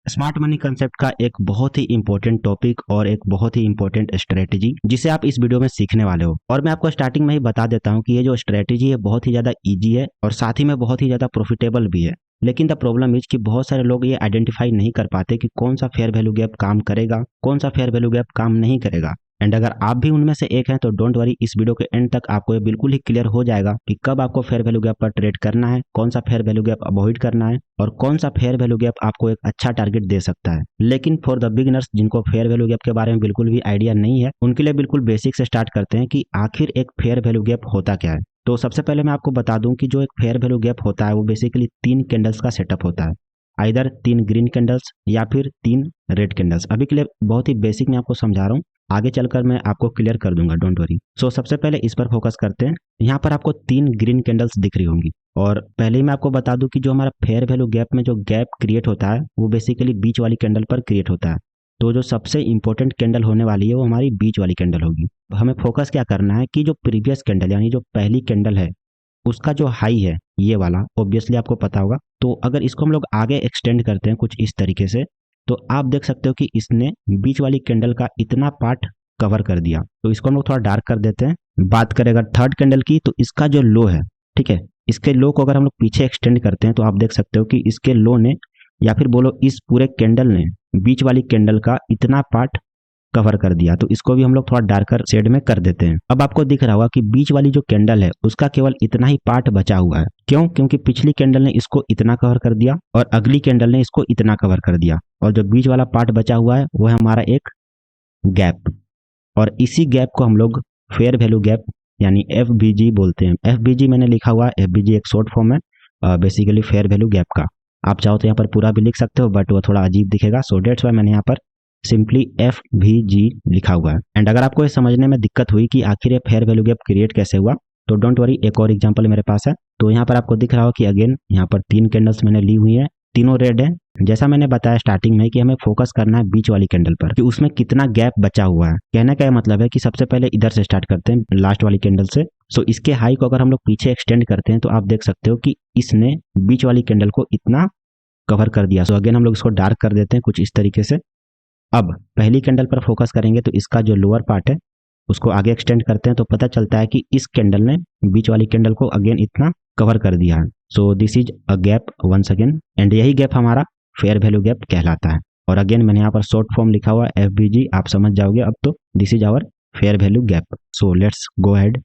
Smart money concept का एक बहुत ही इंपॉर्टेंट टॉपिक और एक बहुत ही इंपॉर्टेंट स्ट्रेटेजी जिसे आप इस वीडियो में सीखने वाले हो। और मैं आपको स्टार्टिंग में ही बता देता हूं कि ये जो स्ट्रेटेजी है बहुत ही ज्यादा इजी है और साथ ही में बहुत ही ज्यादा प्रॉफिटेबल भी है। लेकिन द प्रॉब्लम इज कि बहुत सारे लोग ये आइडेंटिफाई नहीं कर पाते कि कौन सा फेयर वैल्यू गैप काम करेगा, कौन सा फेयर वैल्यू गैप काम नहीं करेगा। एंड अगर आप भी उनमें से एक हैं तो डोंट वरी, इस वीडियो के एंड तक आपको ये बिल्कुल ही क्लियर हो जाएगा कि कब आपको फेयर वैल्यू गैप पर ट्रेड करना है, कौन सा फेयर वैल्यू गैप अवॉइड करना है और कौन सा फेयर वैल्यू गैप आपको एक अच्छा टारगेट दे सकता है। लेकिन फॉर द बिगिनर्स जिनको फेयर वैल्यू गैप के बारे में बिल्कुल भी आइडिया नहीं है, उनके लिए बिल्कुल बेसिक से स्टार्ट करते हैं कि आखिर एक फेयर वैल्यू गैप होता क्या है। तो सबसे पहले मैं आपको बता दूं कि जो एक फेयर वैल्यू गैप होता है वो बेसिकली 3 कैंडल्स का सेटअप होता है, आइदर 3 ग्रीन कैंडल्स या फिर 3 रेड कैंडल्स। अभी के लिए बहुत ही बेसिक मैं आपको समझा रहा हूँ, आगे चलकर मैं आपको क्लियर कर दूंगा, डोंट वरी। सो सबसे पहले इस पर फोकस करते हैं। यहाँ पर आपको 3 ग्रीन कैंडल्स दिख रही होंगी और पहले ही मैं आपको बता दूं कि जो हमारा फेयर वैल्यू गैप में जो गैप क्रिएट होता है वो बेसिकली बीच वाली कैंडल पर क्रिएट होता है। तो जो सबसे इंपॉर्टेंट कैंडल होने वाली है वो हमारी बीच वाली कैंडल होगी। हमें फोकस क्या करना है कि जो प्रीवियस कैंडल यानी जो पहली कैंडल है उसका जो हाई है ये वाला, ऑब्वियसली आपको पता होगा। तो अगर इसको हम लोग आगे एक्सटेंड करते हैं कुछ इस तरीके से, तो आप देख सकते हो कि इसने बीच वाली कैंडल का इतना पार्ट कवर कर दिया। तो इसको हम लोग थोड़ा डार्क कर देते हैं। बात करें अगर थर्ड कैंडल की, तो इसका जो लो है, ठीक है, इसके लो को अगर हम लोग पीछे एक्सटेंड करते हैं तो आप देख सकते हो कि इसके लो ने या फिर बोलो इस पूरे कैंडल ने बीच वाली कैंडल का इतना पार्ट कवर कर दिया। तो इसको भी हम लोग थोड़ा डार्कर शेड में कर देते हैं। अब आपको दिख रहा होगा कि बीच वाली जो कैंडल है उसका केवल इतना ही पार्ट बचा हुआ है। क्यों? क्योंकि पिछली कैंडल ने इसको इतना कवर कर दिया और अगली कैंडल ने इसको इतना कवर कर दिया, और जो बीच वाला पार्ट बचा हुआ है वो है हमारा एक गैप। और इसी गैप को हम लोग फेयर वैल्यू गैप यानी FVG बोलते हैं। FVG मैंने लिखा हुआ है, FVG एक शॉर्ट फॉर्म है बेसिकली फेयर वैल्यू गैप का। आप चाहो तो यहाँ पर पूरा भी लिख सकते हो बट वो थोड़ा अजीब दिखेगा, सो डेट्स वाई मैंने यहाँ पर सिंपली FVG लिखा हुआ है। एंड अगर आपको ये समझने में दिक्कत हुई कि आखिर ये फेयर वैल्यू गैप क्रिएट कैसे हुआ, तो डोंट वरी, एक और एग्जांपल मेरे पास है। तो यहाँ पर आपको दिख रहा हो कि अगेन यहाँ पर 3 कैंडल्स मैंने ली हुई है, तीनों रेड है। जैसा मैंने बताया स्टार्टिंग में कि हमें फोकस करना है बीच वाली कैंडल पर कि उसमें कितना गैप बचा हुआ है। कहने का मतलब है कि सबसे पहले इधर से स्टार्ट करते हैं, लास्ट वाली कैंडल से। सो इसके हाई को अगर हम लोग पीछे एक्सटेंड करते हैं तो आप देख सकते हो कि इसने बीच वाली कैंडल को इतना कवर कर दिया। सो अगेन हम लोग इसको डार्क कर देते हैं कुछ इस तरीके से। अब पहली कैंडल पर फोकस करेंगे तो इसका जो लोअर पार्ट है उसको आगे एक्सटेंड करते हैं तो पता चलता है कि इस कैंडल ने बीच वाली कैंडल को अगेन इतना कवर कर दिया है। So this is a gap once again, and यही गैप हमारा फेयर वैल्यू गैप कहलाता है। और अगेन मैंने यहाँ पर शॉर्ट फॉर्म लिखा हुआ है FVG, आप समझ जाओगे अब। तो this is our fair value gap. So let's go ahead.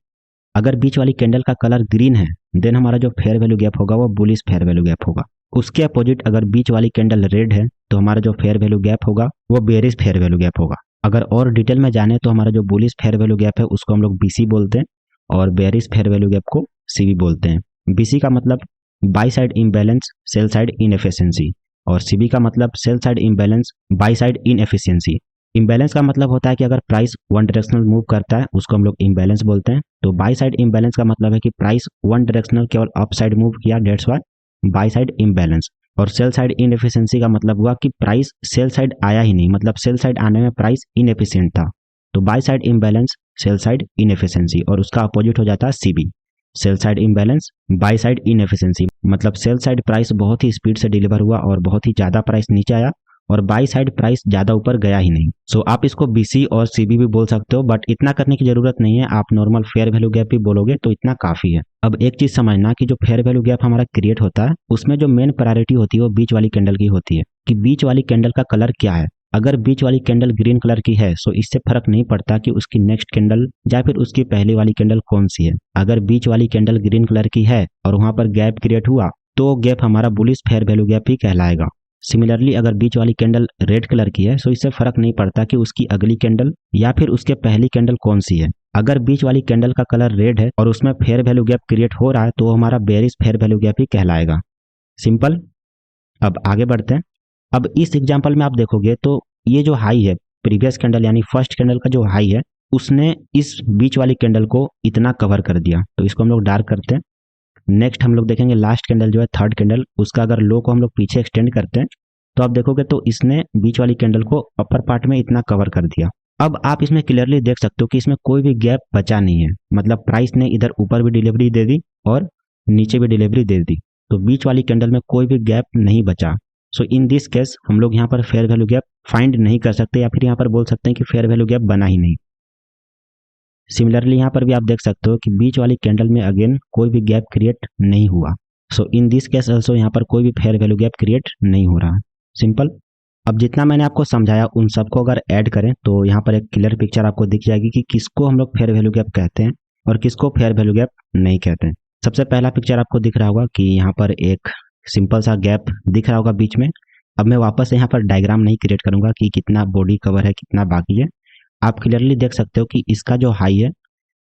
अगर बीच वाली कैंडल का कलर ग्रीन है देन हमारा जो फेयर वैल्यू गैप होगा वो बुलिश फेयर वैल्यू गैप होगा। उसके अपोजिट अगर बीच वाली कैंडल रेड है तो हमारा जो फेयर वैल्यू गैप होगा वो बेरिश फेयर वैल्यू गैप होगा। अगर और डिटेल में जाने तो हमारा जो बुलिश फेयर वैल्यू गैप है उसको हम लोग BC बोलते हैं और बेरिश फेयर वैल्यू गैप को CB बोलते हैं। BC का मतलब by side imbalance sell side inefficiency और CB का मतलब sell side imbalance by side inefficiency. Imbalance का मतलब होता है कि अगर प्राइस वन डायरेक्शनल मूव करता है उसको हम लोग इम्बैलेंस बोलते हैं। तो बाई साइड इम्बैलेंस का मतलब है कि प्राइस वन डायरेक्शनल केवल अप साइड मूव किया, that's why by side imbalance. और सेल साइड इनएफिशिएंसी का मतलब हुआ कि प्राइस सेल साइड आया ही नहीं, मतलब सेल साइड आने में प्राइस इनएफिशिएंट था। तो by side imbalance sell side inefficiency और उसका अपोजिट हो जाता है CB, sell side imbalance by side inefficiency. मतलब सेल साइड प्राइस बहुत ही स्पीड से डिलीवर हुआ और बहुत ही ज्यादा प्राइस नीचे आया और बाई साइड प्राइस ज्यादा ऊपर गया ही नहीं। सो आप इसको BC और CB भी बोल सकते हो बट इतना करने की जरूरत नहीं है, आप नॉर्मल फेयर वैल्यू गैप भी बोलोगे तो इतना काफी है। अब एक चीज समझना कि जो फेयर वैल्यू गैप हमारा क्रिएट होता है उसमें जो मेन प्रायोरिटी होती है वो बीच वाली कैंडल की होती है कि बीच वाली कैंडल का कलर क्या है। अगर बीच वाली कैंडल ग्रीन कलर की है सो इससे फर्क नहीं पड़ता कि उसकी नेक्स्ट कैंडल या फिर उसकी पहली वाली कैंडल कौन सी है। अगर बीच वाली कैंडल ग्रीन कलर की है और वहां पर गैप क्रिएट हुआ तो गैप हमारा बुलिश फेयर वैल्यू गैप ही कहलाएगा। सिमिलरली अगर बीच वाली कैंडल रेड कलर की है सो इससे फर्क नहीं पड़ता कि उसकी अगली कैंडल या फिर उसके पहली कैंडल कौन सी है। अगर बीच वाली कैंडल का कलर रेड है और उसमें फेयर वैल्यू गैप क्रिएट हो रहा है तो हमारा बेरिश फेयर वैल्यू गैप ही कहलाएगा। सिंपल। अब आगे बढ़ते हैं। अब इस एग्जांपल में आप देखोगे तो ये जो हाई है प्रीवियस कैंडल यानी फर्स्ट कैंडल का जो हाई है उसने इस बीच वाली कैंडल को इतना कवर कर दिया, तो इसको हम लोग डार्क करते हैं। नेक्स्ट हम लोग देखेंगे लास्ट कैंडल जो है थर्ड कैंडल, उसका अगर लो को हम लोग पीछे एक्सटेंड करते हैं तो आप देखोगे तो इसने बीच वाली कैंडल को अपर पार्ट में इतना कवर कर दिया। अब आप इसमें क्लियरली देख सकते हो कि इसमें कोई भी गैप बचा नहीं है, मतलब प्राइस ने इधर ऊपर भी डिलीवरी दे दी और नीचे भी डिलीवरी दे दी, तो बीच वाली कैंडल में कोई भी गैप नहीं बचा। सो इन दिस केस हम लोग यहाँ पर फेयर वैल्यू गैप फाइंड नहीं कर सकते, या फिर यहाँ पर बोल सकते हैं कि फेयर वैल्यू गैप बना ही नहीं। सिमिलरली यहाँ पर भी आप देख सकते हो कि बीच वाली कैंडल में अगेन कोई भी गैप क्रिएट नहीं हुआ। सो इन दिस केस ऑल्सो यहाँ पर कोई भी फेयर वैल्यू गैप क्रिएट नहीं हो रहा। सिंपल। अब जितना मैंने आपको समझाया उन सबको अगर ऐड करें तो यहाँ पर एक क्लियर पिक्चर आपको दिख जाएगी कि किसको हम लोग फेयर वैल्यू गैप कहते हैं और किसको फेयर वैल्यू गैप नहीं कहते हैं। सबसे पहला पिक्चर आपको दिख रहा होगा कि यहाँ पर एक सिंपल सा गैप दिख रहा होगा बीच में। अब मैं वापस से यहाँ पर डायग्राम नहीं क्रिएट करूंगा कि कितना बॉडी कवर है, कितना बाकी है। आप क्लियरली देख सकते हो कि इसका जो हाई है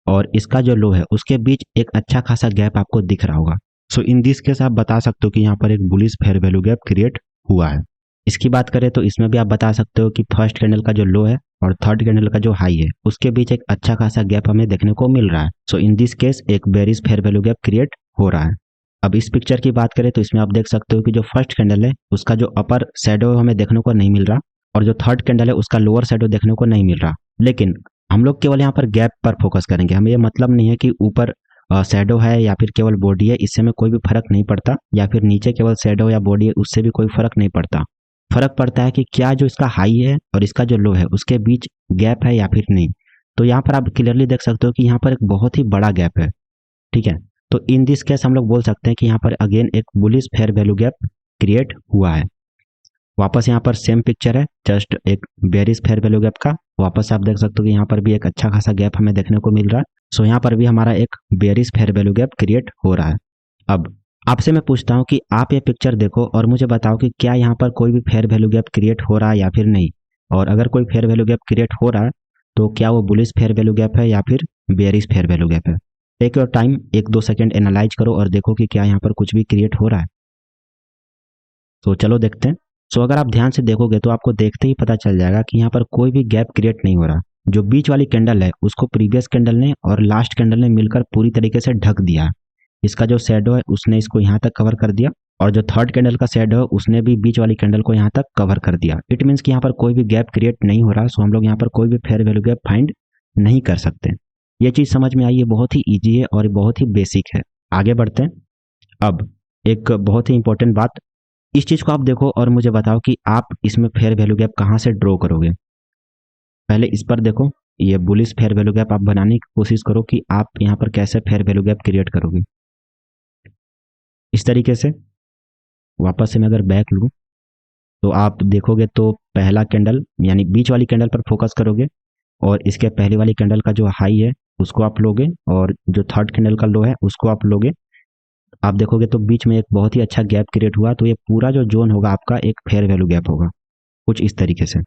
और इसका जो लो है उसके बीच एक अच्छा खासा गैप आपको दिख रहा होगा। सो इन दिस केस आप बता सकते हो कि यहाँ पर एक bullish fair value gap create हुआ है। इसकी बात करें तो इसमें भी आप बता सकते हो कि फर्स्ट कैंडल का जो लो है और थर्ड कैंडल का जो हाई है उसके बीच एक अच्छा खासा गैप हमें देखने को मिल रहा है। सो इन दिस केस एक bearish fair value gap create हो रहा है। अब इस पिक्चर की बात करें तो इसमें आप देख सकते हो कि जो फर्स्ट कैंडल है उसका जो अपर शैडो हमें देखने को नहीं मिल रहा और जो थर्ड कैंडल है उसका लोअर शैडो देखने को नहीं मिल रहा। लेकिन हम लोग केवल यहाँ पर गैप पर फोकस करेंगे। हमें ये मतलब नहीं है कि ऊपर शैडो है या फिर केवल बॉडी है, इससे में कोई भी फर्क नहीं पड़ता, या फिर नीचे केवल शैडो या बॉडी है उससे भी कोई फर्क नहीं पड़ता। फर्क पड़ता है कि क्या जो इसका हाई है और इसका जो लो है उसके बीच गैप है या फिर नहीं। तो यहाँ पर आप क्लियरली देख सकते हो कि यहाँ पर एक बहुत ही बड़ा गैप है। ठीक है, तो इन दिस केस हम लोग बोल सकते हैं कि यहाँ पर अगेन एक bullish fair value gap create हुआ है। वापस यहाँ पर सेम पिक्चर है, जस्ट एक बेरिश फेयर वैल्यू गैप का। वापस आप देख सकते हो कि यहाँ पर भी एक अच्छा खासा गैप हमें देखने को मिल रहा है। सो यहाँ पर भी हमारा एक bearish fair value gap create हो रहा है। अब आपसे मैं पूछता हूँ कि आप ये पिक्चर देखो और मुझे बताओ कि क्या यहाँ पर कोई भी फेयर वैल्यू गैप क्रिएट हो रहा है या फिर नहीं। और अगर कोई फेयर वैल्यू गैप क्रिएट हो रहा है तो क्या वो बुलिश फेयर वैल्यू गैप है या फिर बेरिश फेयर वैल्यू गैप है। Take your time, 1-2 second analyse करो और देखो कि क्या यहाँ पर कुछ भी क्रिएट हो रहा है। तो चलो देखते हैं। सो अगर आप ध्यान से देखोगे तो आपको देखते ही पता चल जाएगा कि यहाँ पर कोई भी गैप क्रिएट नहीं हो रहा। जो बीच वाली कैंडल है उसको प्रीवियस कैंडल ने और लास्ट कैंडल ने मिलकर पूरी तरीके से ढक दिया। इसका जो शैडो है उसने इसको यहाँ तक कवर कर दिया और जो थर्ड कैंडल का शैडो है उसने भी बीच वाली कैंडल को यहाँ तक कवर कर दिया। इट मीन्स कि यहाँ पर कोई भी गैप क्रिएट नहीं हो रहा। सो हम लोग यहाँ पर कोई भी फेयर वैल्यू गैप फाइंड नहीं कर सकते। ये चीज़ समझ में आई, ये बहुत ही ईजी है और बहुत ही बेसिक है। आगे बढ़ते हैं। अब एक बहुत ही इंपॉर्टेंट बात, इस चीज़ को आप देखो और मुझे बताओ कि आप इसमें फेयर वैल्यू गैप कहाँ से ड्रॉ करोगे। पहले इस पर देखो, ये बुलिश फेयर वैल्यू गैप आप बनाने की कोशिश करो कि आप यहाँ पर कैसे फेयर वैल्यू गैप क्रिएट करोगे। इस तरीके से वापस से मैं अगर बैक लूँ तो आप देखोगे तो पहला कैंडल यानी बीच वाली कैंडल पर फोकस करोगे और इसके पहले वाली कैंडल का जो हाई है उसको आप लोगे और जो थर्ड कैंडल का लो है उसको आप लोगे। आप देखोगे तो बीच में एक बहुत ही अच्छा गैप क्रिएट हुआ। तो ये पूरा जो जोन होगा आपका एक फेयर वैल्यू गैप होगा, कुछ इस तरीके से।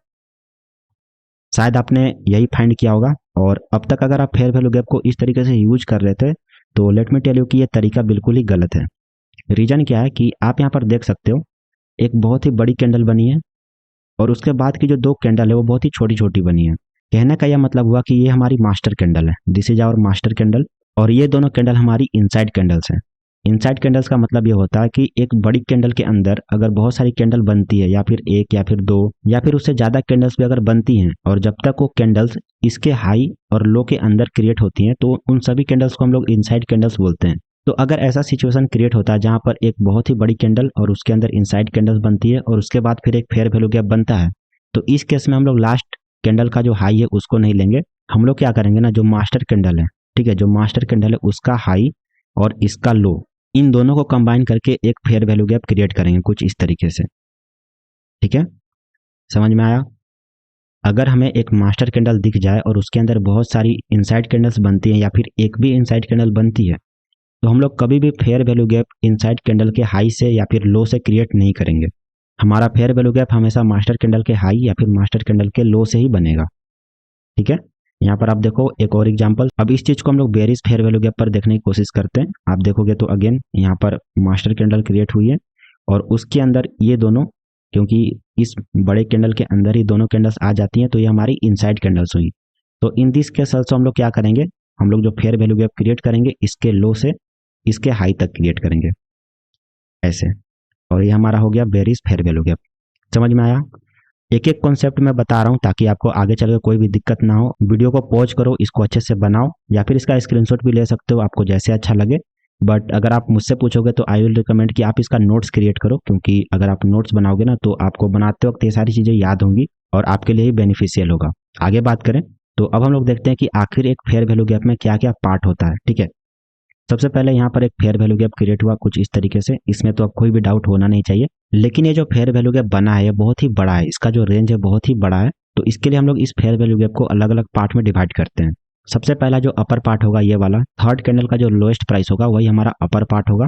शायद आपने यही फाइंड किया होगा। और अब तक अगर आप फेयर वैल्यू गैप को इस तरीके से यूज कर रहे थे तो लेट मी टेल यू कि ये तरीका बिल्कुल ही गलत है। रीजन क्या है कि आप यहाँ पर देख सकते हो एक बहुत ही बड़ी कैंडल बनी है और उसके बाद की जो 2 कैंडल है वो बहुत ही छोटी छोटी बनी है। कहने का यह मतलब हुआ कि ये हमारी मास्टर कैंडल है, this is our master candle, और ये दोनों कैंडल हमारी इनसाइड कैंडल्स हैं। इनसाइड कैंडल्स का मतलब ये होता है कि एक बड़ी कैंडल के अंदर अगर बहुत सारी कैंडल बनती है या फिर 1 या फिर 2 या फिर उससे ज़्यादा कैंडल्स भी अगर बनती हैं और जब तक वो कैंडल्स इसके हाई और लो के अंदर क्रिएट होती हैं तो उन सभी कैंडल्स को हम लोग इनसाइड कैंडल्स बोलते हैं। तो अगर ऐसा सिचुएशन क्रिएट होता है जहाँ पर एक बहुत ही बड़ी कैंडल और उसके अंदर इनसाइड कैंडल्स बनती है और उसके बाद फिर एक फेयर वैल्यू गैप बनता है, तो इस केस में हम लोग लास्ट कैंडल का जो हाई है उसको नहीं लेंगे। हम लोग क्या करेंगे ना, जो मास्टर कैंडल है, ठीक है, जो मास्टर कैंडल है उसका हाई और इसका लो, इन दोनों को कंबाइन करके एक फेयर वैल्यू गैप क्रिएट करेंगे कुछ इस तरीके से। ठीक है, समझ में आया। अगर हमें एक मास्टर कैंडल दिख जाए और उसके अंदर बहुत सारी इनसाइड कैंडल्स बनती हैं या फिर एक भी इनसाइड कैंडल बनती है तो हम लोग कभी भी fair value gap inside candle के हाई से या फिर लो से क्रिएट नहीं करेंगे। हमारा फेयर वैल्यू गैप हमेशा मास्टर कैंडल के हाई या फिर मास्टर कैंडल के लो से ही बनेगा। ठीक है, यहाँ पर आप देखो एक और एग्जांपल। अब इस चीज को हम लोग बेरिश फेयर वैल्यू गैप पर देखने की कोशिश करते हैं। आप देखोगे तो अगेन यहाँ पर मास्टर कैंडल क्रिएट हुई है और उसके अंदर ये दोनों, क्योंकि इस बड़े कैंडल के अंदर ही दोनों कैंडल्स आ जाती हैं तो ये हमारी इनसाइड कैंडल्स हुई। तो इन दिस केस ऑल्सो हम लोग क्या करेंगे, हम लोग जो फेयर वैल्यू गैप क्रिएट करेंगे इसके लो से इसके हाई तक क्रिएट करेंगे ऐसे, और ये हमारा हो गया बेरिश फेयर वैल्यू गैप। समझ में आया। एक एक कॉन्सेप्ट मैं बता रहा हूँ ताकि आपको आगे चलकर कोई भी दिक्कत ना हो। वीडियो को पॉज करो, इसको अच्छे से बनाओ या फिर इसका स्क्रीनशॉट भी ले सकते हो, आपको जैसे अच्छा लगे। बट अगर आप मुझसे पूछोगे तो आई विल रिकमेंड कि आप इसका नोट्स क्रिएट करो, क्योंकि अगर आप नोट्स बनाओगे ना तो आपको बनाते वक्त ये सारी चीज़ें याद होंगी और आपके लिए ही बेनिफिशियल होगा। आगे बात करें तो अब हम लोग देखते हैं कि आखिर एक फेयर वैल्यू गैप में क्या क्या पार्ट होता है। ठीक है, सबसे पहले यहाँ पर एक फेयर वैल्यू गैप क्रिएट हुआ कुछ इस तरीके से, इसमें तो अब कोई भी डाउट होना नहीं चाहिए। लेकिन ये जो फेयर वैल्यू गैप बना है ये बहुत ही बड़ा है, इसका जो रेंज है बहुत ही बड़ा है। तो इसके लिए हम लोग इस फेयर वैल्यू गैप को अलग अलग पार्ट में डिवाइड करते हैं। सबसे पहला जो अपर पार्ट होगा ये वाला, थर्ड कैंडल का जो लोएस्ट प्राइस होगा वही हमारा अपर पार्ट होगा।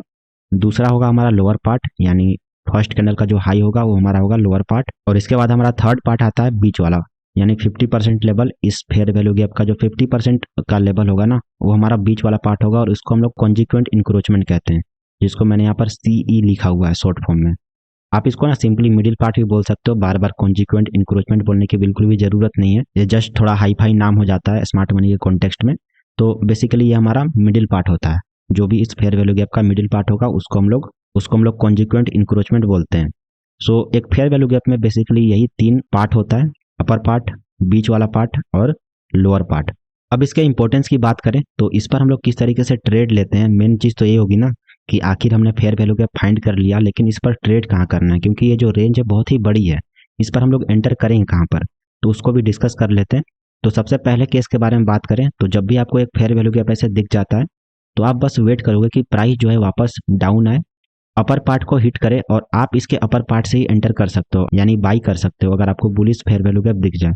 दूसरा होगा हमारा लोअर पार्ट, यानी फर्स्ट कैंडल का जो हाई होगा वो हमारा होगा लोअर पार्ट। और इसके बाद हमारा थर्ड पार्ट आता है बीच वाला, यानी 50% लेवल। इस फेयर वैल्यू गैप का जो 50% का लेवल होगा ना वो हमारा बीच वाला पार्ट होगा, और इसको हम लोग कॉन्जिक्वेंट इंक्रोचमेंट कहते हैं, जिसको मैंने यहाँ पर सीई लिखा हुआ है शॉर्ट फॉर्म में। आप इसको ना सिंपली मिडिल पार्ट भी बोल सकते हो, बार बार कॉन्जिक्वेंट इंक्रोचमेंट बोलने की बिल्कुल भी जरूरत नहीं है, ये जस्ट थोड़ा हाई फाई नाम हो जाता है स्मार्ट मनी के कॉन्टेक्स्ट में। तो बेसिकली ये हमारा मिडिल पार्ट होता है, जो भी इस फेयर वैल्यू गैप का मिडिल पार्ट होगा उसको हम लोग कॉन्जिक्वेंट इंक्रोचमेंट बोलते हैं। सो एक फेयर वैल्यू गैप में बेसिकली यही तीन पार्ट होता है, अपर पार्ट, बीच वाला पार्ट और लोअर पार्ट। अब इसके इंपॉर्टेंस की बात करें तो इस पर हम लोग किस तरीके से ट्रेड लेते हैं, मेन चीज़ तो ये होगी ना कि आखिर हमने फेयर वैल्यू गैप फाइंड कर लिया, लेकिन इस पर ट्रेड कहाँ करना है, क्योंकि ये जो रेंज है बहुत ही बड़ी है, इस पर हम लोग एंटर करेंगे कहाँ पर, तो उसको भी डिस्कस कर लेते हैं। तो सबसे पहले केस के बारे में बात करें तो जब भी आपको एक फेयर वैल्यू गैप ऐसे दिख जाता है तो आप बस वेट करोगे कि प्राइस जो है वापस डाउन आए, अपर पार्ट को हिट करे, और आप इसके अपर पार्ट से ही एंटर कर सकते हो, यानी बाई कर सकते हो अगर आपको बुलिश फेयर वैल्यू गैप दिख जाए।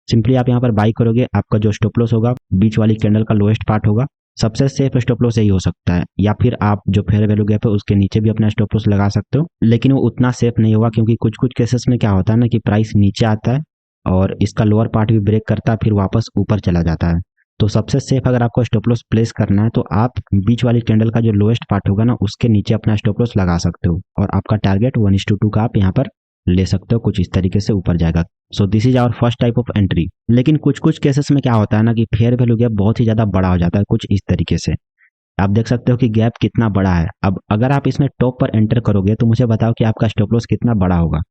सिंपली आप यहाँ पर बाई करोगे, आपका जो स्टॉप लॉस होगा बीच वाली कैंडल का लोएस्ट पार्ट होगा, सबसे सेफ स्टॉप लॉस यही हो सकता है। या फिर आप जो फेयर वैल्यू गैप है उसके नीचे भी अपना स्टॉप लॉस लगा सकते हो, लेकिन वो उतना सेफ नहीं होगा, क्योंकि कुछ कुछ केसेस में क्या होता है ना कि प्राइस नीचे आता है और इसका लोअर पार्ट भी ब्रेक करता है, फिर वापस ऊपर चला जाता है। तो सबसे सेफ अगर आपको स्टॉप लॉस प्लेस करना है तो आप बीच वाली कैंडल का जो लोएस्ट पार्ट होगा ना उसके नीचे अपना स्टॉप लॉस लगा सकते हो, और आपका टारगेट 1:2 का आप यहाँ पर ले सकते हो, कुछ इस तरीके से ऊपर जाएगा। So this is our first type of entry. लेकिन कुछ कुछ केसेस में क्या होता है ना कि फेयर वैल्यू गैप बहुत ही ज्यादा बड़ा हो जाता है, कुछ इस तरीके से। आप देख सकते हो कि गैप कितना बड़ा है। अब अगर आप इसमें टॉप पर एंटर करोगे तो मुझे बताओ कि आपका स्टॉप लॉस कितना बड़ा होगा।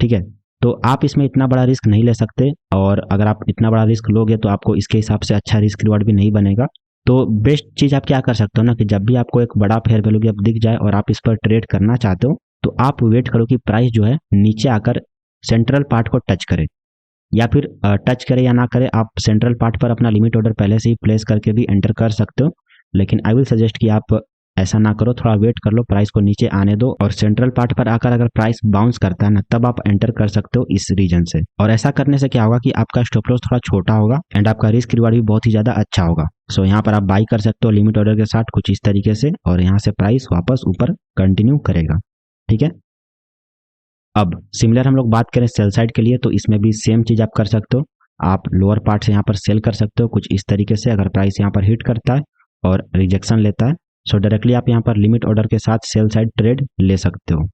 ठीक है, तो आप इसमें इतना बड़ा रिस्क नहीं ले सकते, और अगर आप इतना बड़ा रिस्क लोगे तो आपको इसके हिसाब से अच्छा रिस्क रिवार्ड भी नहीं बनेगा। तो बेस्ट चीज आप क्या कर सकते हो ना कि जब भी आपको एक बड़ा फेयर वैल्यू गैप दिख जाए और आप इस पर ट्रेड करना चाहते हो तो आप वेट करो कि प्राइस जो है नीचे आकर सेंट्रल पार्ट को टच करे, या फिर टच करे या ना करे, आप सेंट्रल पार्ट पर अपना लिमिट ऑर्डर पहले से ही प्लेस करके भी एंटर कर सकते हो। लेकिन आई विल सजेस्ट कि आप ऐसा ना करो, थोड़ा वेट कर लो, प्राइस को नीचे आने दो, और सेंट्रल पार्ट पर आकर अगर प्राइस बाउंस करता है ना तब आप एंटर कर सकते हो इस रीजन से। और ऐसा करने से क्या होगा कि आपका स्टॉप लॉस थोड़ा छोटा होगा एंड आपका रिस्क रिवार्ड भी बहुत ही ज्यादा अच्छा होगा। सो यहाँ पर आप बाई कर सकते हो लिमिट ऑर्डर के साथ कुछ इस तरीके से, और यहाँ से प्राइस वापस ऊपर कंटिन्यू करेगा। ठीक है, अब सिमिलर हम लोग बात करें सेल साइड के लिए तो इसमें भी सेम चीज आप कर सकते हो। आप लोअर पार्ट से यहाँ पर सेल कर सकते हो कुछ इस तरीके से, अगर प्राइस यहाँ पर हिट करता है और रिजेक्शन लेता है सो डायरेक्टली आप यहाँ पर लिमिट ऑर्डर के साथ सेल साइड ट्रेड ले सकते हो।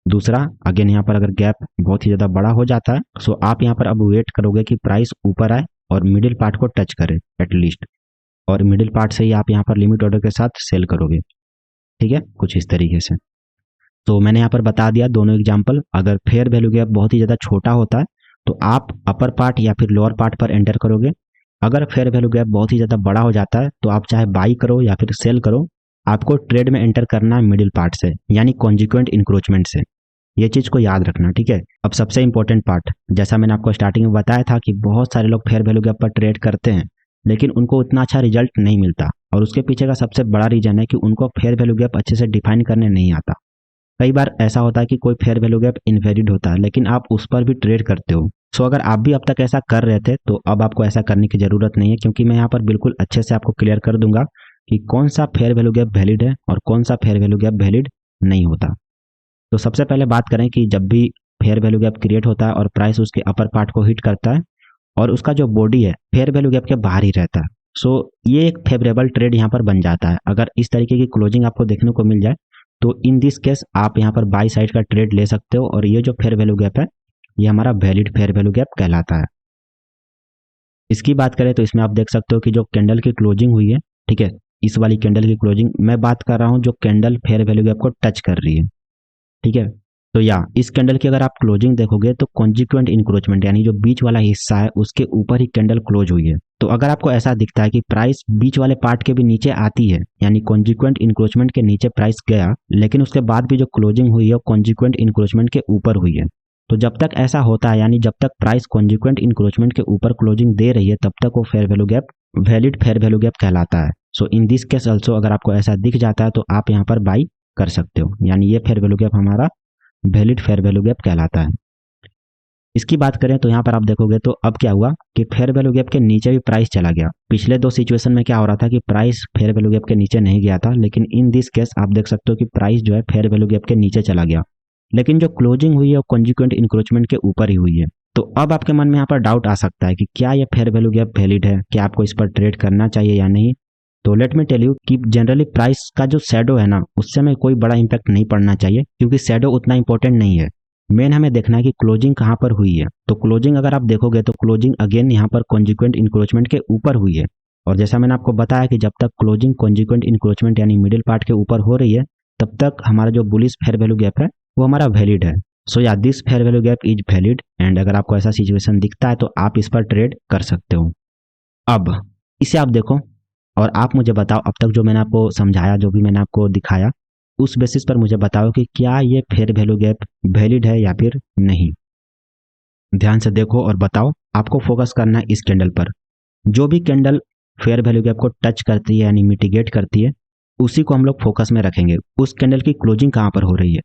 दूसरा, अगेन यहाँ पर अगर गैप बहुत ही ज्यादा बड़ा हो जाता है सो आप यहाँ पर अब वेट करोगे कि प्राइस ऊपर आए और मिडिल पार्ट को टच करे एटलीस्ट, और मिडिल पार्ट से ही आप यहाँ पर लिमिट ऑर्डर के साथ सेल करोगे। ठीक है, कुछ इस तरीके से। तो मैंने यहाँ पर बता दिया दोनों एग्जाम्पल। अगर फेयर वैल्यू गैप बहुत ही ज़्यादा छोटा होता है तो आप अपर पार्ट या फिर लोअर पार्ट पर एंटर करोगे। अगर फेयर वैल्यू गैप बहुत ही ज़्यादा बड़ा हो जाता है तो आप चाहे बाई करो या फिर सेल करो, आपको ट्रेड में एंटर करना है मिडिल पार्ट से, यानी कॉन्जिक्वेंट इंक्रोचमेंट से। ये चीज़ को याद रखना। ठीक है, अब सबसे इंपॉर्टेंट पार्ट, जैसा मैंने आपको स्टार्टिंग में बताया था कि बहुत सारे लोग फेयर वैल्यू गैप पर ट्रेड करते हैं लेकिन उनको उतना अच्छा रिजल्ट नहीं मिलता, और उसके पीछे का सबसे बड़ा रीजन है कि उनको फेयर वैल्यू गैप अच्छे से डिफाइन करने नहीं आता। कई बार ऐसा होता है कि कोई फेयर वैल्यू गैप इनवैलिड होता है लेकिन आप उस पर भी ट्रेड करते हो। सो अगर आप भी अब तक ऐसा कर रहे थे तो अब आपको ऐसा करने की जरूरत नहीं है, क्योंकि मैं यहाँ पर बिल्कुल अच्छे से आपको क्लियर कर दूंगा कि कौन सा फेयर वैल्यू गैप वैलिड है और कौन सा फेयर वैल्यू गैप वैलिड नहीं होता। तो सबसे पहले बात करें कि जब भी फेयर वैल्यू गैप क्रिएट होता है और प्राइस उसके अपर पार्ट को हिट करता है और उसका जो बॉडी है फेयर वैल्यू गैप के बाहर ही रहता है, सो ये एक फेवरेबल ट्रेड यहाँ पर बन जाता है। अगर इस तरीके की क्लोजिंग आपको देखने को मिल जाए तो इन दिस केस आप यहाँ पर बाई साइड का ट्रेड ले सकते हो, और ये जो फेयर वैल्यू गैप है ये हमारा वैलिड फेयर वैल्यू गैप कहलाता है। इसकी बात करें तो इसमें आप देख सकते हो कि जो कैंडल की क्लोजिंग हुई है, ठीक है, इस वाली कैंडल की क्लोजिंग मैं बात कर रहा हूँ जो कैंडल फेयर वैल्यू गैप को टच कर रही है। ठीक है, तो या इस कैंडल की अगर आप क्लोजिंग देखोगे तो कॉन्जिक्वेंट इंक्रोचमेंट यानी जो बीच वाला हिस्सा है उसके ऊपर ही कैंडल क्लोज हुई है। तो अगर आपको ऐसा दिखता है कि प्राइस बीच वाले पार्ट के भी नीचे आती है यानी कॉन्जिक्वेंट इंक्रोचमेंट के नीचे प्राइस गया, लेकिन उसके बाद भी जो क्लोजिंग हुई है वो कॉन्जिक्वेंट इंक्रोचमेंट के ऊपर हुई है, तो जब तक ऐसा होता है यानी जब तक प्राइस कॉन्जिक्वेंट इंक्रोचमेंट के ऊपर क्लोजिंग दे रही है तब तक वो fair value gap valid fair value gap कहलाता है। सो इन दिस केस ऑल्सो अगर आपको ऐसा दिख जाता है तो आप यहाँ पर बाई कर सकते हो, यानी ये फेयर वैल्यू गैप हमारा वैलिड फेयर वैल्यू गैप कहलाता है। इसकी बात करें तो यहाँ पर आप देखोगे तो अब क्या हुआ कि फेयर वैल्यू गैप के नीचे भी प्राइस चला गया। पिछले दो सिचुएशन में क्या हो रहा था कि प्राइस फेयर वैल्यू गैप के नीचे नहीं गया था, लेकिन इन दिस केस आप देख सकते हो कि प्राइस जो है फेयर वैल्यू गैप के नीचे चला गया, लेकिन जो क्लोजिंग हुई है वो कॉन्जिक्वेंट इंक्रोचमेंट के ऊपर ही हुई है। तो अब आपके मन में यहाँ पर डाउट आ सकता है कि क्या ये फेयर वैल्यू गैप वैलिड है, क्या आपको इस पर ट्रेड करना चाहिए या नहीं। तो लेट मी टेल यू कि जनरली प्राइस का जो शैडो है ना उससे हमें कोई बड़ा इंपैक्ट नहीं पड़ना चाहिए, क्योंकि शैडो उतना इंपॉर्टेंट नहीं है। मेन हमें देखना है कि क्लोजिंग कहाँ पर हुई है। तो क्लोजिंग अगर आप देखोगे तो क्लोजिंग अगेन यहाँ पर कॉन्जिक्वेंट इंक्रोचमेंट के ऊपर हुई है, और जैसा मैंने आपको बताया कि जब तक क्लोजिंग कॉन्जिक्वेंट इंक्रोचमेंट यानी मिडिल पार्ट के ऊपर हो रही है तब तक हमारा जो बुलिश फेयर वैल्यू गैप है वो हमारा वैलिड है। सो या this fair value gap is valid and अगर आपको ऐसा सिचुएशन दिखता है तो आप इस पर ट्रेड कर सकते हो। अब इसे आप देखो और आप मुझे बताओ, अब तक जो मैंने आपको समझाया, जो भी मैंने आपको दिखाया, उस बेसिस पर मुझे बताओ कि क्या ये फेयर वैल्यू गैप वैलिड है या फिर नहीं। ध्यान से देखो और बताओ। आपको फोकस करना है इस कैंडल पर। जो भी कैंडल फेयर वैल्यू गैप को टच करती है यानी मिटिगेट करती है उसी को हम लोग फोकस में रखेंगे। उस कैंडल की क्लोजिंग कहाँ पर हो रही है।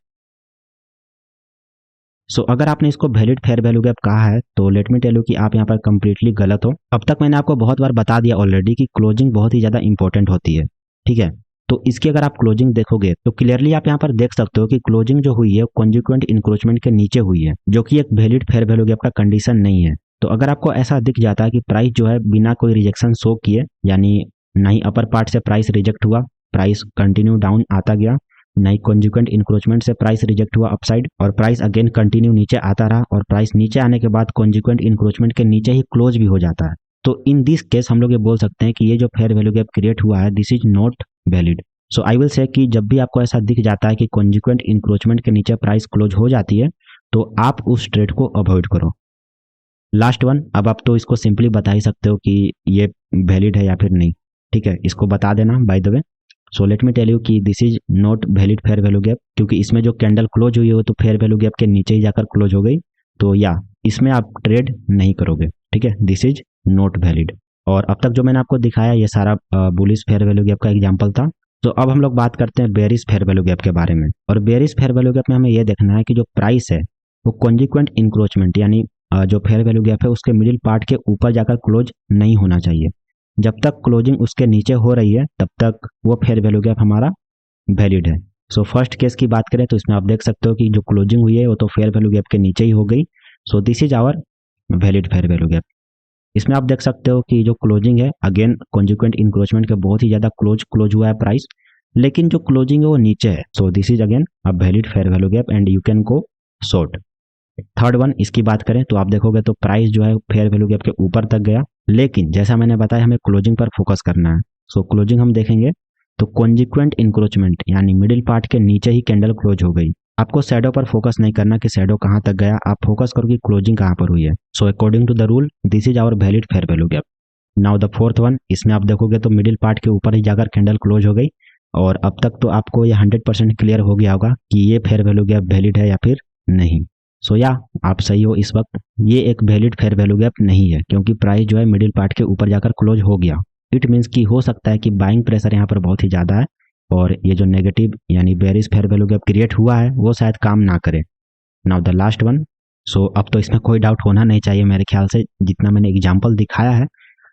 सो अगर आपने इसको वैलिड फेयर वैल्यू गैप कहा है तो लेट मी टेल यू कि आप यहाँ पर कंप्लीटली गलत हो। अब तक मैंने आपको बहुत बार बता दिया ऑलरेडी कि क्लोजिंग बहुत ही ज़्यादा इंपॉर्टेंट होती है, ठीक है। तो इसकी अगर आप क्लोजिंग देखोगे तो क्लियरली आप यहाँ पर देख सकते हो कि क्लोजिंग जो हुई है कॉन्जिक्वेंट इंक्रोचमेंट के नीचे हुई है, जो कि एक वैलिड फेयर वैल्यू गैप का कंडीशन नहीं है। तो अगर आपको ऐसा दिख जाता है कि प्राइस जो है बिना कोई रिजेक्शन शो किए, यानी ना ही अपर पार्ट से प्राइस रिजेक्ट हुआ, प्राइस कंटिन्यू डाउन आता गया, नई कॉन्जिक्वेंट इंक्रोचमेंट से प्राइस रिजेक्ट हुआ अपसाइड, और प्राइस अगेन कंटिन्यू नीचे आता रहा, और प्राइस नीचे आने के बाद कॉन्जिक्वेंट इंक्रोचमेंट के नीचे ही क्लोज भी हो जाता है, तो इन दिस केस हम लोग ये बोल सकते हैं कि ये जो फेयर वैल्यू गैप क्रिएट हुआ है this is not valid. So I will say कि जब भी आपको ऐसा दिख जाता है कि कॉन्जिक्वेंट इंक्रोचमेंट के नीचे प्राइस क्लोज हो जाती है तो आप उस ट्रेड को अवॉइड करो। लास्ट वन, अब आप तो इसको सिंपली बता ही सकते हो कि ये वैलिड है या फिर नहीं, ठीक है, इसको बता देना by the way. So let me tell you कि this is not valid fair value gap, क्योंकि इसमें जो कैंडल क्लोज हुई है वो तो फेयर वैल्यू गैप के नीचे ही जाकर क्लोज हो गई, तो या इसमें आप ट्रेड नहीं करोगे, ठीक है, दिस इज नॉट वैलिड। और अब तक जो मैंने आपको दिखाया ये सारा बुलिश फेयर वैल्यू गैप का एग्जाम्पल था। तो अब हम लोग बात करते हैं बेरिश फेयर वैल्यू गैप के बारे में। और बेरिश फेयर वैल्यू गैप में हमें यह देखना है कि जो प्राइस है वो कॉन्जिक्वेंट इंक्रोचमेंट यानी जो फेयर वैल्यू गैप है उसके मिडिल पार्ट के ऊपर जाकर क्लोज नहीं होना चाहिए। जब तक क्लोजिंग उसके नीचे हो रही है तब तक वो फेयर वैल्यू गैप हमारा वैलिड है। सो फर्स्ट केस की बात करें तो इसमें आप देख सकते हो कि जो क्लोजिंग हुई है वो तो फेयर वैल्यू गैप के नीचे ही हो गई, so this is our valid fair value gap. इसमें आप देख सकते हो कि जो क्लोजिंग है अगेन कॉन्जिक्वेंट इंक्रोचमेंट के बहुत ही ज़्यादा क्लोज हुआ है प्राइस, लेकिन जो क्लोजिंग है वो नीचे है, so this is again a valid fair value gap and you can go short. Third one, इसकी बात करें तो आप देखोगे तो प्राइस जो है फेयर वैल्यू गैप के ऊपर तक गया, लेकिन जैसा मैंने बताया हमें क्लोजिंग पर फोकस करना है। सो क्लोजिंग हम देखेंगे तो कॉन्जिक्वेंट इंक्रोचमेंट यानी मिडिल पार्ट के नीचे ही कैंडल क्लोज हो गई। आपको शैडो पर फोकस नहीं करना कि शैडो कहाँ तक गया, आप फोकस करो कि क्लोजिंग कहाँ पर हुई है। So according to the rule this is our valid fair value gap. Now the fourth one, इसमें आप देखोगे तो मिडिल पार्ट के ऊपर ही जाकर कैंडल क्लोज हो गई, और अब तक तो आपको ये 100% क्लियर हो गया होगा कि ये फेयर वैल्यू गैप वैलिड है या फिर नहीं। सो या आप सही हो, इस वक्त ये एक वैलिड फेयर वैल्यू गैप नहीं है, क्योंकि प्राइस जो है मिडिल पार्ट के ऊपर जाकर क्लोज हो गया। इट मीन्स कि हो सकता है कि बाइंग प्रेशर यहाँ पर बहुत ही ज़्यादा है और ये जो नेगेटिव यानी bearish fair value gap create हुआ है वो शायद काम ना करे। नाउ द लास्ट वन, सो अब तो इसमें कोई डाउट होना नहीं चाहिए मेरे ख्याल से, जितना मैंने एग्जाम्पल दिखाया है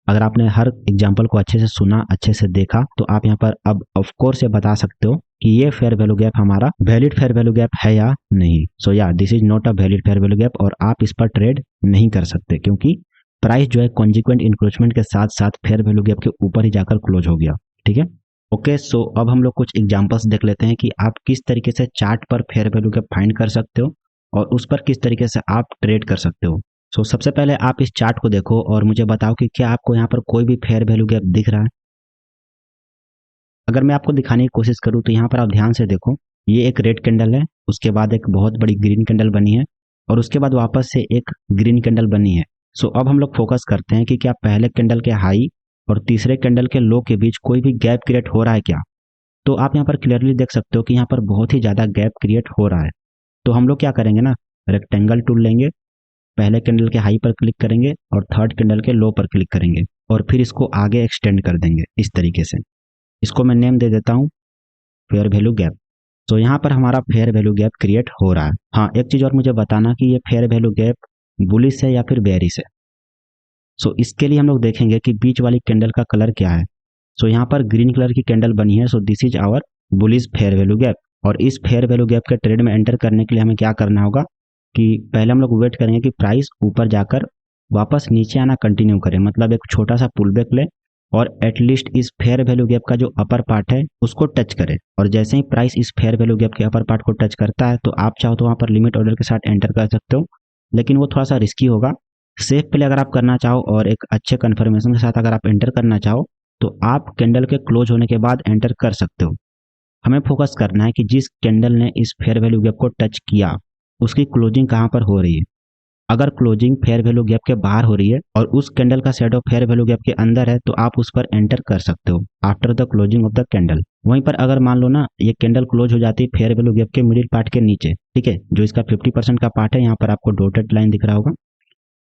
अगर आपने हर एग्जाम्पल को अच्छे से सुना, अच्छे से देखा, तो आप यहाँ पर अब ऑफकोर्स ये बता सकते हो कि ये फेयर वैल्यू गैप हमारा वैलिड फेयर वैल्यू गैप है या नहीं। सो या this is not a valid fair value gap, और आप इस पर ट्रेड नहीं कर सकते क्योंकि प्राइस जो है कॉन्जिक्वेंट इंक्रोचमेंट के साथ साथ फेयर वैल्यू गैप के ऊपर ही जाकर क्लोज हो गया, ठीक है। ओके, सो अब हम लोग कुछ एग्जाम्पल्स देख लेते हैं कि आप किस तरीके से चार्ट पर फेयर वैल्यू गैप फाइंड कर सकते हो और उस पर किस तरीके से आप ट्रेड कर सकते हो। सो सबसे पहले आप इस चार्ट को देखो और मुझे बताओ कि क्या आपको यहाँ पर कोई भी फेयर वैल्यू गैप दिख रहा है। अगर मैं आपको दिखाने की कोशिश करूँ तो यहाँ पर आप ध्यान से देखो ये एक रेड कैंडल है, उसके बाद एक बहुत बड़ी ग्रीन कैंडल बनी है और उसके बाद वापस से एक ग्रीन कैंडल बनी है। सो अब हम लोग फोकस करते हैं कि क्या पहले कैंडल के हाई और तीसरे कैंडल के लो के बीच कोई भी गैप क्रिएट हो रहा है क्या। तो आप यहाँ पर क्लियरली देख सकते हो कि यहाँ पर बहुत ही ज़्यादा गैप क्रिएट हो रहा है। तो हम लोग क्या करेंगे ना, रेक्टेंगल टूल लेंगे, पहले कैंडल के हाई पर क्लिक करेंगे और थर्ड कैंडल के लो पर क्लिक करेंगे और फिर इसको आगे एक्सटेंड कर देंगे इस तरीके से। इसको मैं नेम दे देता हूँ फेयर वैल्यू गैप। तो यहाँ पर हमारा फेयर वैल्यू गैप क्रिएट हो रहा है। हाँ, एक चीज़ और मुझे बताना कि ये फेयर वैल्यू गैप बुलिश है या फिर बेयरिश है। सो इसके लिए हम लोग देखेंगे कि बीच वाली कैंडल का कलर क्या है। सो यहाँ पर ग्रीन कलर की कैंडल बनी है, so this is our bullish fair value gap. और इस फेयर वैल्यू गैप के ट्रेड में एंटर करने के लिए हमें क्या करना होगा कि पहले हम लोग वेट करेंगे कि प्राइस ऊपर जाकर वापस नीचे आना कंटिन्यू करें, मतलब एक छोटा सा पुल बैक ले और एटलीस्ट इस फेयर वैल्यू गैप का जो अपर पार्ट है उसको टच करे। और जैसे ही प्राइस इस फेयर वैल्यू गैप के अपर पार्ट को टच करता है तो आप चाहो तो वहाँ पर लिमिट ऑर्डर के साथ एंटर कर सकते हो, लेकिन वो थोड़ा सा रिस्की होगा। सेफ प्ले अगर आप करना चाहो और एक अच्छे कन्फर्मेशन के साथ अगर आप एंटर करना चाहो तो आप कैंडल के क्लोज होने के बाद एंटर कर सकते हो। हमें फोकस करना है कि जिस कैंडल ने इस फेयर वैल्यू गैप को टच किया उसकी क्लोजिंग कहाँ पर हो रही है। अगर क्लोजिंग फेयर वैल्यू गैप के बाहर हो रही है और उस कैंडल का शैडो फेयर वैल्यू गैप के अंदर है तो आप उस पर एंटर कर सकते हो after the closing of the candle. वहीं पर अगर मान लो ना ये कैंडल क्लोज हो जाती है फेयर वैल्यू गैप के मिडिल पार्ट के नीचे, ठीक है, जो इसका 50% का पार्ट है, यहाँ पर आपको डॉटेड लाइन दिख रहा होगा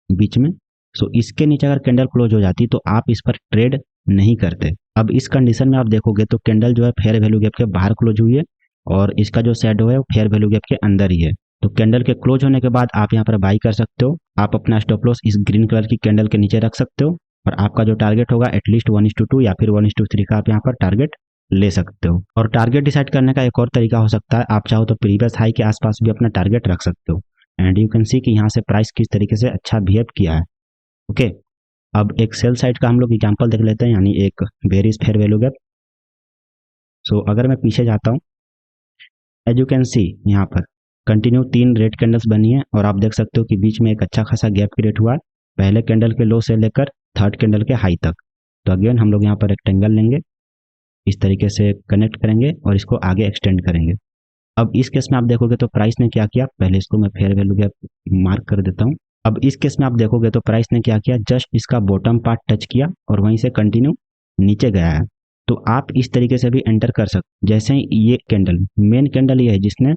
बीच में। सो इसके नीचे अगर कैंडल क्लोज हो जाती तो आप इस पर ट्रेड नहीं करते। अब इस कंडीशन में आप देखोगे तो कैंडल जो है फेयर वैल्यू गैप के बाहर क्लोज हुई है और इसका जो शैडो है वो फेयर वैल्यू गैप के अंदर ही है। तो कैंडल के क्लोज होने के बाद आप यहाँ पर बाई कर सकते हो। आप अपना स्टॉप लॉस इस ग्रीन कलर की कैंडल के नीचे रख सकते हो और आपका जो टारगेट होगा एटलीस्ट 1:2 या फिर 1:3 का आप यहाँ पर टारगेट ले सकते हो। और टारगेट डिसाइड करने का एक और तरीका हो सकता है, आप चाहो तो प्रीवियस हाई के आसपास भी अपना टारगेट रख सकते हो। एंड यू कैन सी कि यहाँ से प्राइस किस तरीके से अच्छा बिहेव किया है। ओके, अब एक सेल साइड का हम लोग एग्जांपल देख लेते हैं, यानी एक बेरिश फेयर वैल्यू गैप। सो अगर मैं पीछे जाता हूँ, एज यू कैन सी यहाँ पर कंटिन्यू 3 रेड कैंडल्स बनी है और आप देख सकते हो कि बीच में एक अच्छा खासा गैप क्रिएट हुआ है पहले कैंडल के लो से लेकर थर्ड कैंडल के हाई तक। तो अगेन हम लोग यहाँ पर रेक्टेंगल लेंगे, इस तरीके से कनेक्ट करेंगे और इसको आगे एक्सटेंड करेंगे। अब इस केस में आप देखोगे तो प्राइस ने क्या किया, पहले इसको मैं फेयर वैल्यू गैप मार्क कर देता हूँ। अब इस केस में आप देखोगे तो प्राइस ने क्या किया, जस्ट इसका बॉटम पार्ट टच किया और वहीं से कंटिन्यू नीचे गया है। तो आप इस तरीके से भी एंटर कर सकते। जैसे ही ये कैंडल, मेन कैंडल ये है जिसने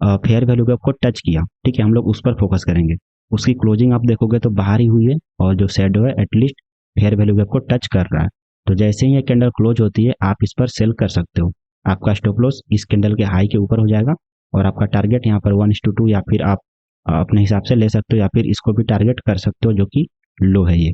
फेयर वैल्यू गैप को टच किया, ठीक है, हम लोग उस पर फोकस करेंगे। उसकी क्लोजिंग आप देखोगे तो बाहर ही हुई है और जो शैडो है एटलीस्ट फेयर वैल्यू गैप को टच कर रहा है। तो जैसे ही ये कैंडल क्लोज होती है आप इस पर सेल कर सकते हो। आपका स्टॉप लॉस इस कैंडल के हाई के ऊपर हो जाएगा और आपका टारगेट यहाँ पर 1:2 या फिर आप अपने हिसाब से ले सकते हो या फिर इसको भी टारगेट कर सकते हो जो कि लो है ये,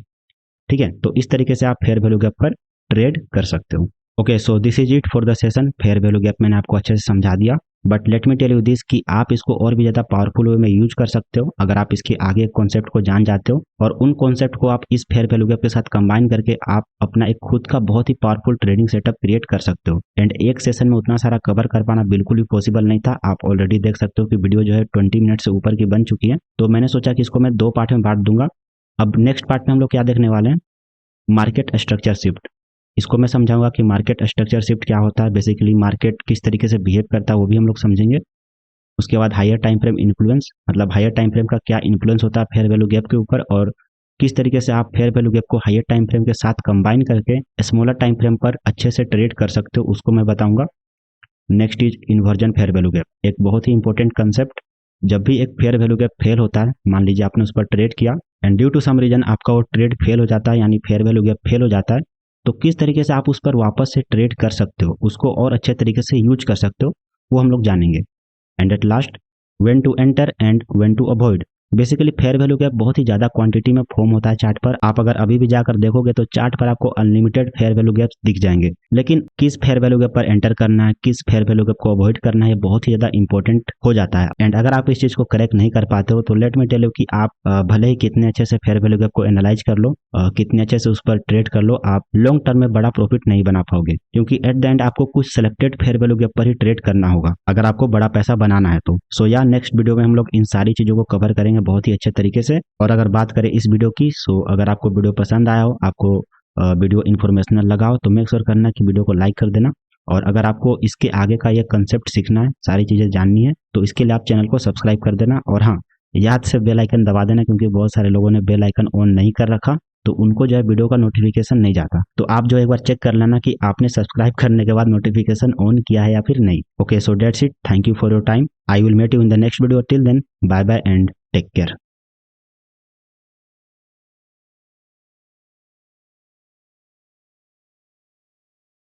ठीक है। तो इस तरीके से आप फेयर वैल्यू गैप पर ट्रेड कर सकते हो। Okay, so this is it for the session. Fair value gap मैंने आपको अच्छे से समझा दिया, but let me tell you this कि आप इसको और भी ज़्यादा पावरफुल वे में यूज कर सकते हो अगर आप इसके आगे कॉन्सेप्ट को जान जाते हो और उन कॉन्सेप्ट को आप इस फेयर वैल्यू गैप के साथ कंबाइन करके आप अपना एक खुद का बहुत ही पावरफुल ट्रेडिंग सेटअप क्रिएट कर सकते हो। एंड एक सेशन में उतना सारा कवर कर पाना बिल्कुल भी पॉसिबल नहीं था। आप ऑलरेडी देख सकते हो कि वीडियो जो है 20 मिनट से ऊपर की बन चुकी है, तो मैंने सोचा कि इसको मैं 2 पार्ट में बांट दूंगा। अब नेक्स्ट पार्ट में हम लोग क्या देखने वाले हैं, मार्केट स्ट्रक्चर शिफ्ट। इसको मैं समझाऊंगा कि मार्केट स्ट्रक्चर शिफ्ट क्या होता है, बेसिकली मार्केट किस तरीके से बिहेव करता है वो भी हम लोग समझेंगे। उसके बाद हायर टाइम फ्रेम इन्फ्लुएंस, मतलब हायर टाइम फ्रेम का क्या इन्फ्लुएंस होता है फेयर वैल्यू गैप के ऊपर और किस तरीके से आप फेयर वैल्यू गैप को हायर टाइम फ्रेम के साथ कंबाइन करके स्मॉलर टाइम फ्रेम पर अच्छे से ट्रेड कर सकते हो, उसको मैं बताऊंगा। Next is inversion fair value gap, एक बहुत ही इंपॉर्टेंट कंसेप्ट। जब भी एक फेयर वैल्यू गैप फेल होता है, मान लीजिए आपने उस पर ट्रेड किया and due to some reason आपका वो ट्रेड फेल हो जाता है, यानी फेयर वैल्यू गैप फेल हो जाता है, तो किस तरीके से आप उस पर वापस से ट्रेड कर सकते हो, उसको और अच्छे तरीके से यूज कर सकते हो, वो हम लोग जानेंगे। And at last when to enter and when to avoid. Basically fair value gap बहुत ही ज़्यादा क्वांटिटी में फॉर्म होता है चार्ट पर। आप अगर अभी भी जाकर देखोगे तो चार्ट पर आपको अनलिमिटेड फेयर वैल्यू गैप्स दिख जाएंगे, लेकिन किस फेयर वैल्यू गैप पर एंटर करना है, किस फेयर वैल्यू गैप को अवॉइड करना है, ये बहुत ही ज़्यादा इंपॉर्टेंट हो जाता है। एंड अगर आप इस चीज़ को करेक्ट नहीं कर पाते हो तो लेट मी टेल यू कि आप भले ही कितने अच्छे से फेयर वैल्यू गैप को एनालाइज कर लो, कितने अच्छे से उस पर ट्रेड कर लो, आप लॉन्ग टर्म में बड़ा प्रॉफिट नहीं बना पाओगे, क्योंकि एट द एंड आपको कुछ सिलेक्टेड फेयर वैल्यू गैप पर ही ट्रेड करना होगा अगर आपको बड़ा पैसा बनाना है तो। सो या नेक्स्ट वीडियो में हम लोग इन सारी चीज़ों को कवर करेंगे बहुत ही अच्छे तरीके से। और अगर बात करें इस वीडियो की, सो अगर आपको वीडियो पसंद आया हो, आपको वीडियो इन्फॉर्मेशनल लगा हो, तो मेक श्योर करना कि वीडियो को लाइक कर देना और अगर आपको इसके आगे का ये कंसेप्ट सीखना है, सारी चीज़ें जाननी है, तो इसके लिए आप चैनल को सब्सक्राइब कर देना। और हाँ, याद से बेल आइकन दबा देना, क्योंकि बहुत सारे लोगों ने बेल आइकन ऑन नहीं कर रखा, तो उनको जो है वीडियो का नोटिफिकेशन नहीं जाता। तो आप जो एक बार चेक कर लेना कि आपने सब्सक्राइब करने के बाद नोटिफिकेशन ऑन किया है या फिर नहीं। Okay, so that's it. Thank you for your time. I will meet you in the next video. Till then, bye bye and take care.